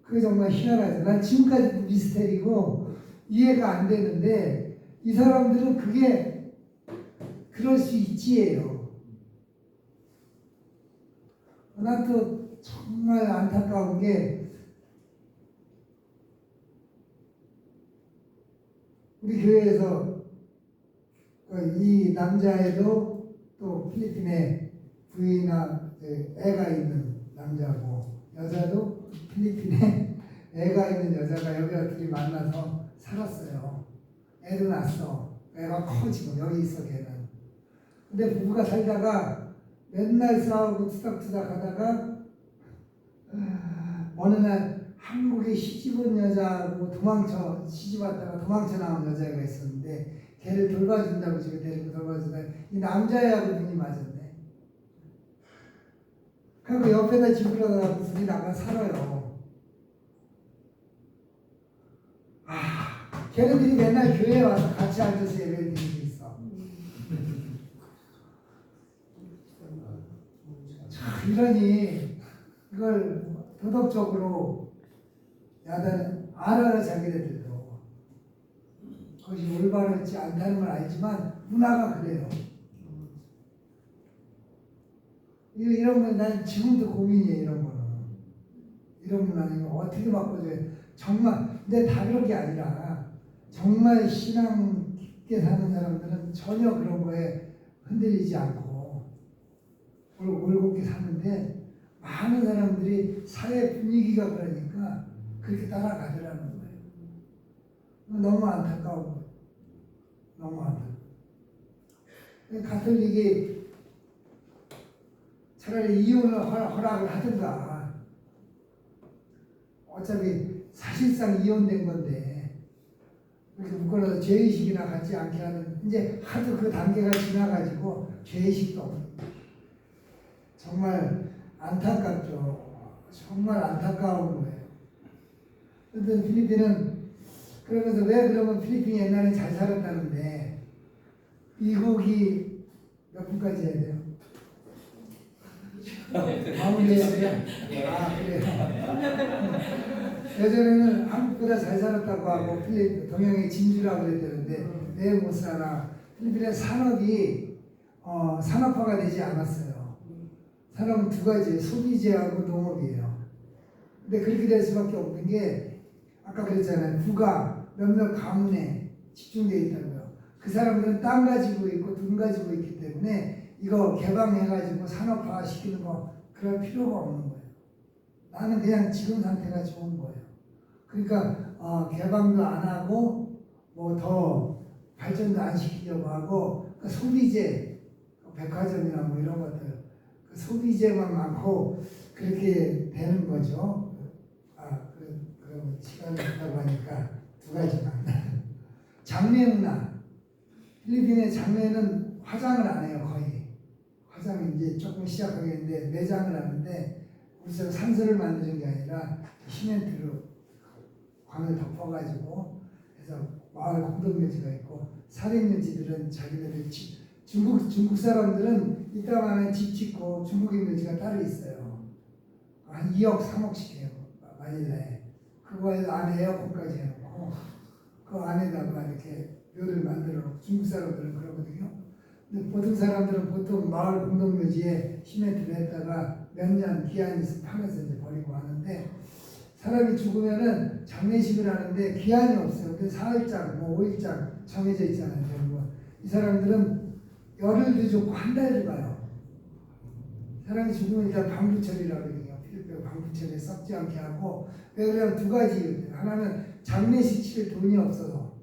그게 정말 희한하죠. 난 지금까지도 미스테리고 이해가 안 되는데 이 사람들은 그게 그럴 수 있지예요. 난 또 정말 안타까운 게 우리 교회에서 이 남자애도 또 필리핀에 부인이나 애가 있는 남자고 여자도 필리핀에 애가 있는 여자가 여기가 둘이 만나서 살았어요. 애도 낳았어. 애가 커 지금 여기 있어 걔는. 근데 부부가 살다가 맨날 싸우고 투닥투닥 하다가 어느 날 한국에 시집 온 여자하고 시집 왔다가 도망쳐 나온 여자가 있었는데 걔를 돌봐준다고 집에 데리고 돌봐준다. 이 남자애하고 눈이 맞았네. 그리고 옆에다 집을 얻어가고 둘이 나가 살아요. 걔네들이 맨날 교회에 와서 같이 앉아서 예배를 드리고 있어. 참 이러니 이걸 도덕적으로 야단 알아요. 자기네들도 그것이 올바르지 않다는 걸 알지만 문화가 그래요. 이런 건 난 지금도 고민이에요. 이런 거는 이런 문화는 어떻게 바꿔줘야 정말. 근데 다 그런 게 아니라 정말 신앙 깊게 사는 사람들은 전혀 그런 거에 흔들리지 않고 올곧게 사는데 많은 사람들이 사회 분위기가 그러니까 그렇게 따라가더라는 거예요. 너무 안타까워. 너무 안타까워. 가톨릭이 차라리 이혼을 허락을 하든가. 어차피 사실상 이혼된 건데 이렇게 묶어놔서 죄의식이나 갖지 않게 하는, 이제 하도 그 단계가 지나가지고 죄의식도 없는. 정말 안타깝죠. 정말 안타까운 거예요. 그런데 필리핀은 그러면서 왜 그러면 필리핀이 옛날에 잘 살았다는데 미국이 몇 분까지 해야 돼요? 마무리해야 돼요? 그래요. 예전에는 한국보다 잘 살았다고 하고 필리핀 동양의 진주라고 그랬다는데 왜 못 살아? 필리핀의 산업이 산업화가 되지 않았어요. 산업은 두 가지, 소비재하고 농업이에요. 근데 그렇게 될 수밖에 없는 게 아까 그랬잖아요. 부가 몇몇 가문에 집중되어 있다고요. 그 사람들은 땅 가지고 있고 돈 가지고 있기 때문에 이거 개방해가지고 산업화 시키는 거 그럴 필요가 없는 거예요. 나는 그냥 지금 상태가 좋은 거예요. 그러니까 개방도 안 하고 뭐 더 발전도 안 시키려고 하고 그 소비재, 백화점이나 뭐 이런 것들 그 소비재만 많고 그렇게 되는 거죠. 그럼 시간이 없다고 하니까 두 가지만. 장례 문화. 필리핀의 장례는 화장을 안 해요, 거의. 화장이 이제 조금 시작하겠는데 매장을 하는데 그래서 산소를 만드는 게 아니라 시멘트로 관을 덮어가지고 해서 마을 공동묘지가 있고 사립묘지들은 자기네들 중국 사람들은 이 땅 안에 집 짓고 중국인 묘지가 따로 있어요. 한 2억 3억씩 해요. 마닐라에. 그거 안에 에어컨까지 해놓고 그 안에다가 이렇게 묘를 만들어 놓고 중국 사람들은 그러거든요. 근데 보통 사람들은 보통 마을 공동묘지에 시멘트를 했다가 몇 년 기한이 있으면 파면서 이제 버리고 하는데 사람이 죽으면은 장례식을 하는데 기한이 없어요. 근데 4일장, 뭐 5일장 정해져 있잖아요. 이 사람들은 열흘도 좋고 한 달도 가요. 사람이 죽으면 일단 방부처리라고 그러거든요. 필리핀 방부처리 썩지 않게 하고 왜 그러냐면 두 가지 이유예요. 하나는 장례식 치를 돈이 없어서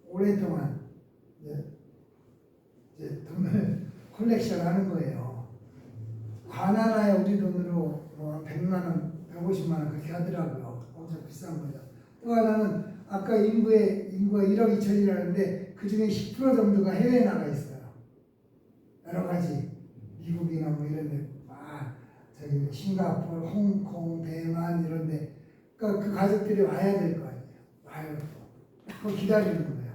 오랫동안 이제 돈을 컬렉션 하는 거예요. 관 하나에 우리 돈으로 뭐 100만 원, 150만 원 그렇게 하더라고요. 엄청 비싼 거죠. 또 하나는 아까 인구가 1억 2천이라는데 그 중에 10% 정도가 해외에 나가 있어요. 여러 가지 미국이나 뭐 이런데 저기 싱가포르, 홍콩, 대만 이런데 그러니까 그 가족들이 와야 될 거 아니에요. 와요. 그거 기다리는 거예요.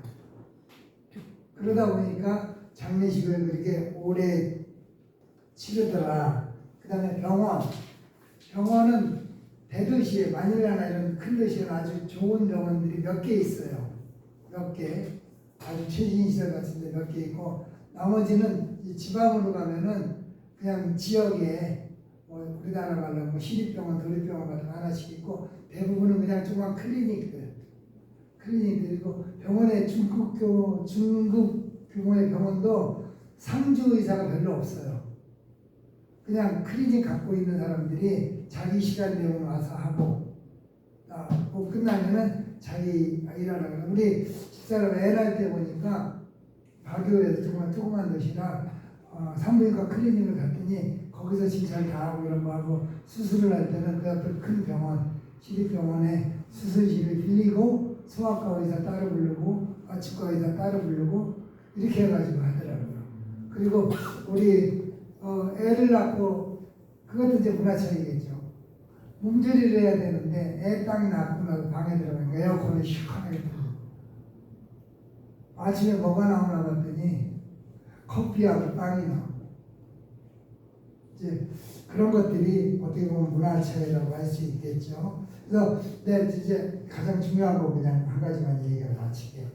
그러다 보니까 장례식을 그렇게 오래 치르더라. 그 다음에 병원은 대도시에 마닐라나 이런 큰 도시에는 아주 좋은 병원들이 몇 개 있어요. 몇 개. 아주 최신시설 같은 데 몇 개 있고 나머지는 지방으로 가면은 그냥 지역에 뭐 우리나라 말로 뭐 시립병원, 도립병원 같은 거 하나씩 있고 대부분은 그냥 조그만 클리닉들이고 병원에 중국 규모의 병원도 상주 의사가 별로 없어요. 그냥 클리닉 갖고 있는 사람들이 자기 시간 되면 와서 하고 뭐 끝나면은 자기 일하라고. 우리 집사람 애 낳을 때 보니까 바교에서 정말 조그만 도시라 산부인과 클리닉을 갔더니 거기서 진찰 다 하고 이런 거 하고 수술을 할 때는 그 앞에 큰 병원, 시립병원에 수술실을 빌리고 소아과 의사 따로 부르고 아치과 의사 따로 부르고 이렇게 해가지고 하더라고요. 그리고 우리 애를 낳고 그것도 이제 문화차이겠죠. 몸조리를 해야 되는데 애 딱 낳고 나서 방에 들어가니까 에어컨을 시원하게 틀고 아침에 뭐가 나오나 봤더니 커피하고 빵이 나오고 이제 그런 것들이 어떻게 보면 문화차이라고 할 수 있겠죠. 그래서 이제 가장 중요한 거 그냥 한 가지만 얘기를 마칠게요.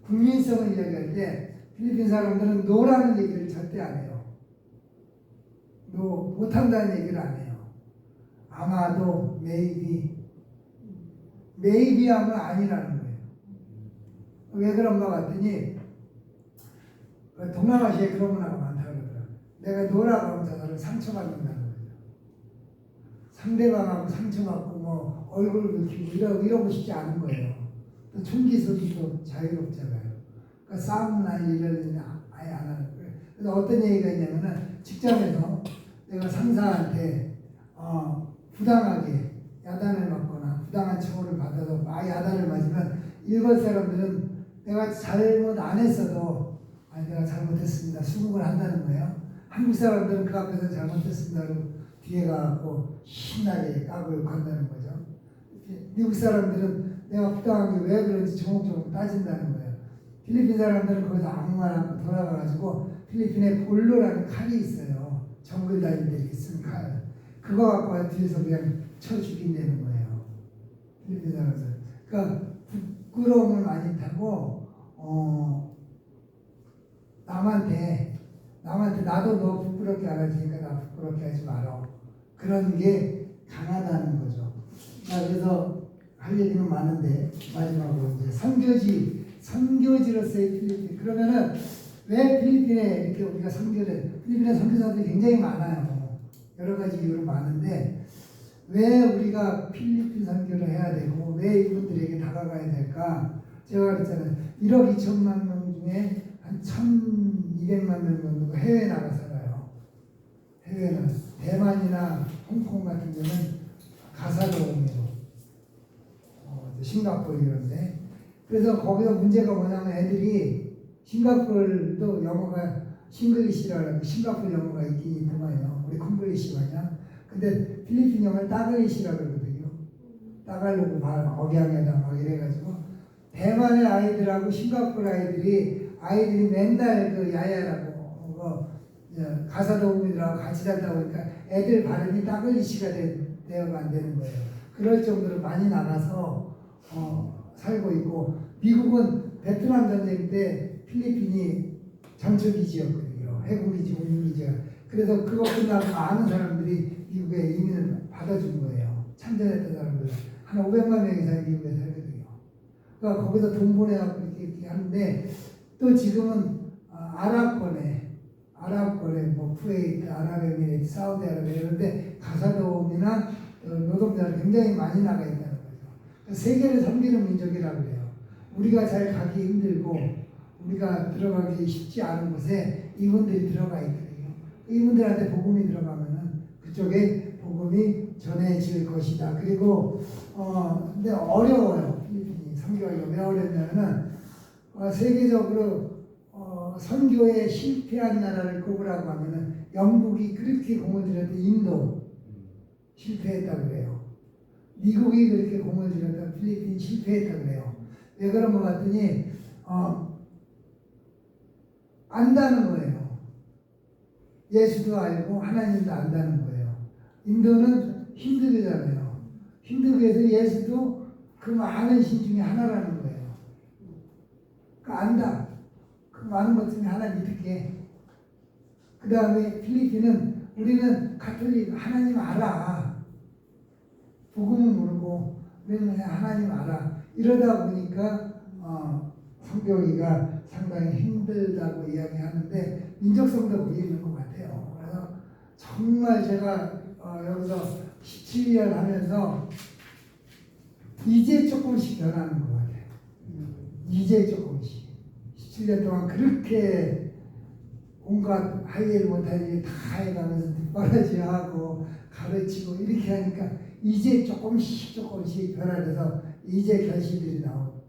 국민성을 이야기할 때 필리핀 사람들은 노라는 얘기를 절대 안 해요. 노 못한다는 얘기를 안 해요. 아마도 maybe 하면 아니라는 거예요. 왜 그런가 봤더니 동남아시아에 그런 문화가 많다고 그러더라고요. 내가 노라고 하면 저 사람 상처받는다는 거예요. 상대방하고 상처받고 뭐 얼굴 긁히고 이러고 싶지 않은 거예요. 또 총기 소지도 자유롭잖아요. 그러니까 싸움나 이런 아예 안 하는 거예요. 그래서 어떤 얘기가 있냐면은 직장에서 내가 상사한테 부당하게 야단을 맞거나 부당한 처우를 받아서 야단을 맞으면 일본 사람들은 내가 잘못 안 했어도 내가 잘못했습니다 수긍을 한다는 거예요. 한국 사람들은 그 앞에서 잘못했습니다로 뒤에 가고 신나게 까고 욕한다는 거죠. 미국 사람들은 내가 부당한 게 왜 그런지 조목조목 따진다는 거예요. 필리핀 사람들은 거기서 아무 말 않고 돌아가가지고 필리핀에 볼로라는 칼이 있어요. 정글 다닐 때 이렇게 쓴 칼. 그거 갖고 뒤에서 그냥 쳐 죽인다는 거예요. 필리핀 사람들. 그러니까 부끄러움을 많이 타고 남한테 나도 너 부끄럽게 안 할 테니까 나 부끄럽게 하지 마라. 그런 게 강하다는 거죠. 그래서 할 얘기는 많은데 마지막으로 이제 선교지로서의 필리핀. 그러면은 왜 필리핀에 이렇게 우리가 필리핀에 선교사들이 굉장히 많아요. 여러 가지 이유로 많은데 왜 우리가 필리핀 선교를 해야 되고 왜 이분들에게 다가가야 될까? 제가 그랬잖아요. 1억 2천만 명 중에 한 1,200만 명 정도가 해외에 나가 살아요. 해외는 대만이나 홍콩 같은 데는 가사도우미로 싱가포르 이런데 그래서 거기서 문제가 뭐냐면 애들이 싱가포르도 영어가 싱글리시라고 싱가포르 영어가 있긴 있더만요. 우리 콩글리시 마냥 근데 필리핀 영어를 따글리시라고 그러거든요. 따갈로그 억양에다 막 이래가지고 대만의 아이들하고 싱가포르 아이들이 맨날 그 야야라고 가사 도우미들하고 같이 살다 보니까 애들 발음이 따글리시가 되어가 안 되는 거예요. 그럴 정도로 많이 나가서 살고 있고 미국은 베트남 전쟁 때 필리핀이 전초기지였거든요. 해군기지, 공군기지가. 그래서 그거 끝나고 많은 사람들이 미국에 이민을 받아준 거예요. 참전했던 사람들 한 500만 명 이상이 미국에 살거든요. 그러니까 거기서 돈 보내갖고 이렇게 하는데 또 지금은 아랍권에 뭐 쿠웨이트, 아랍에미레이트, 사우디아라비아 이런데 가사도움이나 노동자를 굉장히 많이 나가 있다는 거죠. 그러니까 세계를 섬기는 민족이라고 그래요. 우리가 잘 가기 힘들고 우리가 들어가기 쉽지 않은 곳에 이분들이 들어가 있거든요. 이분들한테 복음이 들어가면은 그쪽에 복음이 전해질 것이다. 그리고 근데 어려워요. 필리핀이 선교하기가 왜 어렵냐면은 세계적으로 선교에 실패한 나라를 꼽으라고 하면은 영국이 그렇게 공을 들였던 인도 실패했다고 그래요. 미국이 그렇게 공을 들였던 필리핀 실패했다고 그래요. 왜 그런 것 같더니 안다는 거예요. 예수도 알고 하나님도 안다는 거예요. 인도는 힌두교잖아요. 힌두교에서 예수도 그 많은 신 중에 하나라는 거예요. 그 안다. 그 많은 것 중에 하나 믿을게. 그 다음에 필리핀은 우리는 가톨릭 하나님 알아. 복음은 모르고 우리는 그냥 하나님 알아. 이러다 보니까 성교기가 상당히 힘들다고 이야기하는데 민족성도 보이는 것 같아요. 그래서 정말 제가 여기서 17년 하면서 이제 조금씩 변하는 것 같아요. 이제 조금씩. 17년 동안 그렇게 온갖 할 일 못할 일 다 해가면서 뒷바라지하고 가르치고 이렇게 하니까 이제 조금씩 변화돼서 이제 결실들이 나오고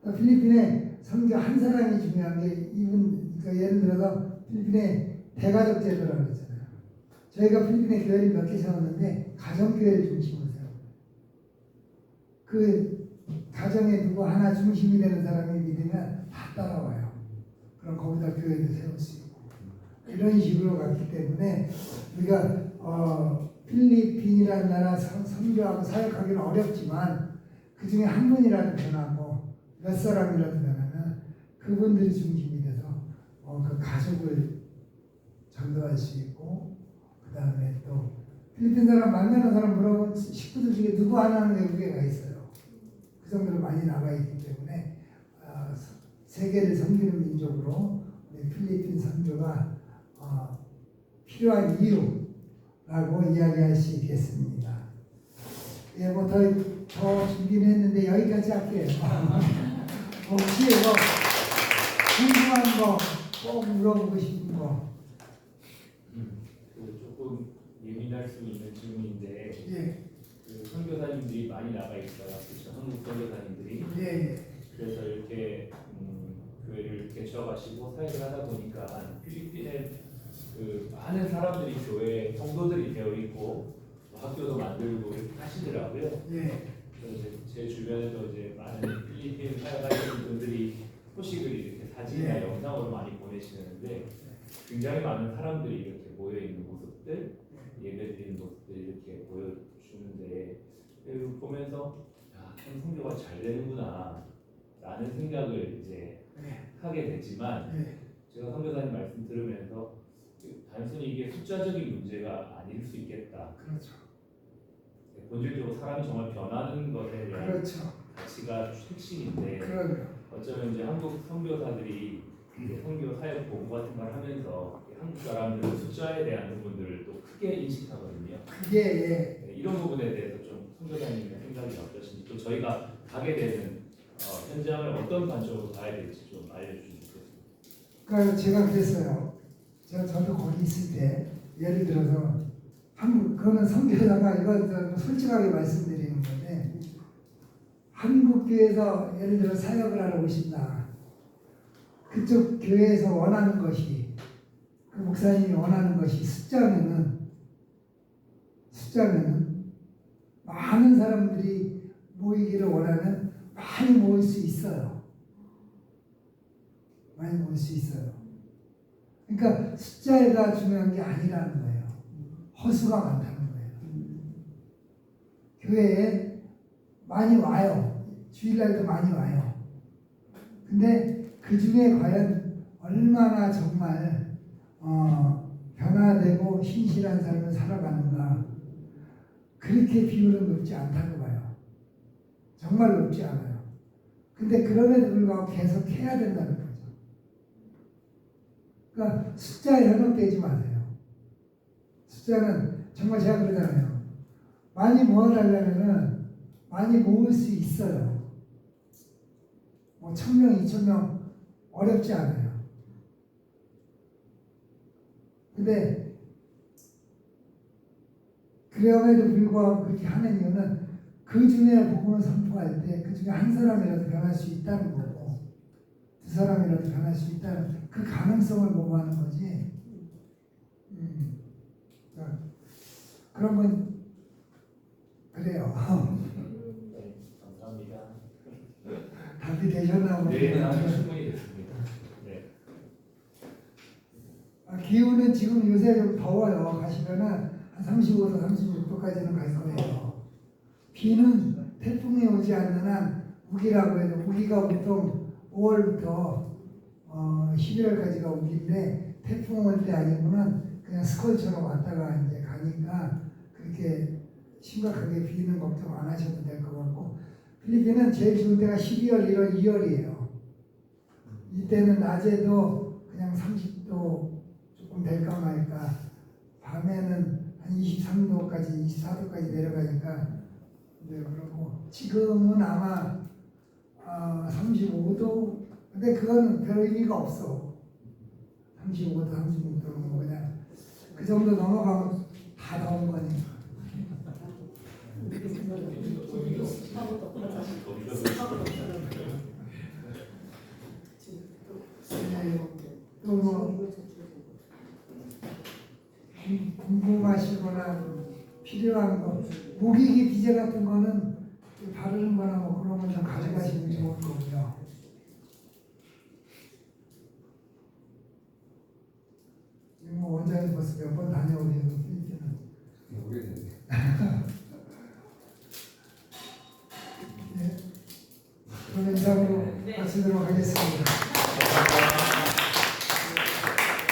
또 필리핀에 선교 한 사람이 중요한 게 그러니까 예를 들어서 필리핀에 대가족 제도라고 그랬잖아요. 저희가 필리핀에 교회를 몇 개 세웠는데 가정교회를 중심으로 세워요. 그 가정에 누구 하나 중심이 되는 사람이 믿으면 다 따라와요. 그럼 거기다 교회도 세울 수 있고 이런 식으로 갔기 때문에 우리가 필리핀이라는 나라 선교하고 사역하기는 어렵지만 그 중에 한 분이라도 변하고 몇 사람이라도 변하면 그분들이 중심이 돼서 그 가족을 전도할 수 있고 그 다음에 또 필리핀 사람 만나는 사람 물어보면 식구들 중에 누구 하나는 외국에 가 있어요. 그 정도로 많이 나가 있기 때문에 세계를 섬기는 민족으로 우리 필리핀 선교가 필요한 이유라고 이야기할 수 있겠습니다. 예, 뭐 더 준비는 했는데 여기까지 할게요. 혹시 뭐 궁금한 거 꼭 물어보고 싶은 거. 조금 예민할 수 있는 질문인데, 예, 그 선교사님들이 많이 나가 있어요. 그렇죠? 한국 선교사님들이. 예, 그래서 이렇게 교회를 개척하시고 사역을 하다 보니까 필리핀에 그 많은 사람들이 교회 성도들이 되어 있고 학교도 만들고 이렇게 하시더라고요. 예, 그래서 제 주변에도 이제 많은 필리핀 사역하시는 분들이 소식을 이렇게 사진이나 영상으로 많이 보내시는데 굉장히 많은 사람들이 이렇게 모여 있는 모습들, 예배드리는 모습들 이렇게 보여주는데 보면서 참 선교가 잘 되는구나 라는 생각을 이제 하게 됐지만 제가 선교사님 말씀 들으면서 단순히 이게 숫자적인 문제가 아닐 수 있겠다. 그렇죠. 본질적으로 사람이 정말 변하는 것에 대한 그렇죠. 가치가 핵심인데 그럼요. 어쩌면 이제 한국 선교사들이 이제 선교 사역 보고 같은 걸 하면서 한국 사람들은 숫자에 대한 부분들을 또 크게 인식하거든요. 그게 네, 이런 부분에 대해서 좀 선교사님의 생각이 어떠신지 또 저희가 가게 되는 현장을 어떤 관점으로 봐야 될지 좀 알려주시면 좋겠습니다. 그러니까 제가 그랬어요. 저도 거기 있을 때 예를 들어서 그거는 선교사가 이거 솔직하게 말씀드리는 건데 한국 교회에서 예를 들어 사역을 하러 오신다. 그쪽 교회에서 원하는 것이 그 목사님이 원하는 것이 숫자면은 숫자면은 많은 사람들이 모이기를 원하면 많이 모일 수 있어요. 많이 모일 수 있어요. 그러니까 숫자가 중요한 게 아니라는 거예요. 허수가 많다는 거예요. 교회에 많이 와요. 주일날도 많이 와요. 근데 그 중에 과연 얼마나 정말 변화되고 신실한 삶을 살아가는가, 그렇게 비율은 높지 않다고 봐요. 정말 높지 않아요. 근데 그럼에도 불구하고 계속 해야 된다는 거죠. 그러니까 숫자에 현혹되지 마세요. 숫자는 정말 제가 그러잖아요. 많이 모아달라면은 많이 모을 수 있어요. 뭐 1000명, 2000명 어렵지 않아요. 근데 그럼에도 불구하고 그렇게 하는 이유는 그 중에 복음을 선포할 때 그 중에 한 사람이라도 변할 수 있다는 거고, 두 사람이라도 변할 수 있다는 그 가능성을 보고 하는 거지. 그런 건 그래요. 네, 감사합니다. 답이 되셨나 네, 보네요. 충분히 됐습니다. 네. 기후는 지금 요새 좀 더워요. 가시면은 한 35도, 36도까지는 갈 거예요. 비는 태풍이 오지 않는 한 우기라고 해도, 우기가 보통 5월부터 11월까지가 우기인데, 태풍 올 때 아니고는 그냥 스콜처럼 왔다가 이제 가니까 그렇게 심각하게 비는 걱정 안 하셔도 될 것 같고, 필리핀은 제일 좋은 때가 12월, 1월, 2월이에요. 이때는 낮에도 그냥 30도 조금 될까 말까, 밤에는 한 23도까지, 24도까지 내려가니까. 네, 그렇고 지금은 아마 35도, 근데 그거는 별 의미가 없어. 35도, 36도는 그냥 그 정도 넘어가면 다 더운 거니까. 또뭐 궁금하시거나 필요한 거, 모기기 비제 같은 거는 바르는 거나 뭐 그런 거 좀 가져가시면 좋을 거고요. 뭐 원장님 벌써 몇 번 다녀오셔서 필리핀은. 오래됐네. 네. 그럼 이상으로 마치도록 하겠습니다.